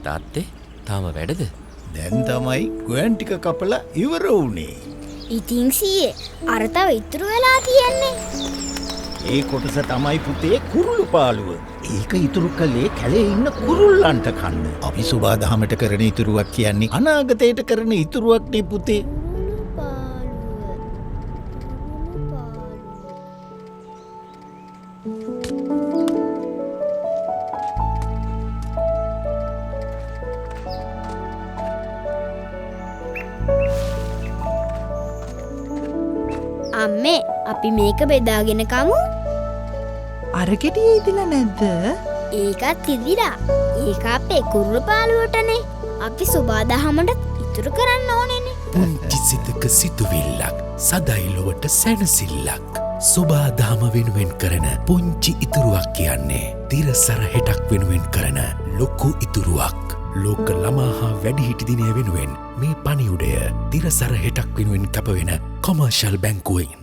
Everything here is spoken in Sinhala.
තාත්තේ තාම වැඩද? දැන් තමයි ගොයන් ටික කපලා ඉවර වුණේ. ඉතින් සීයේ අර තව ඉතුරු වෙලා තියෙන්නේ. ඒ කොටස තමයි පුතේ කුරුළු පාළුව. ඒක ඉතුරු කළේ කැලේ ඉන්න කුරුල්ලන්ට කන්න. අපි සුබාදහමට කරන ඉතුරුවක් කියන්නේ අනාගතයට කරන ඉතුරුවක් නේ පුතේ. අම්මේ අපි මේක බෙදාගෙන කමු. අර ගෙඩියේ ඉදිලා නැද්ද? ඒකත් ඉදිලා. ඒක අපේ කුරුළු පාළුවටනේ. අපි සුබාදහමට ඉතුරු කරන්න ඕනේනේ. පුංචි සිතක සිතුවිල්ලක් සදයි ලොවට සැනසිල්ලක්. සුබාදහම වෙනුවෙන් කරන පුංචි ඉතුරුවක් කියන්නේ තිරසර හෙටක් වෙනුවෙන් කරන ලොකු ඉතුරුවක්. ලෝක ළමා හා වැඩිහිටි දිනය වෙනුවෙන් මේ පණිවුඩය තිරසර හෙටක් වෙනුවෙන් කැපවෙන කොමර්ෂල් බැංකුවෙන්.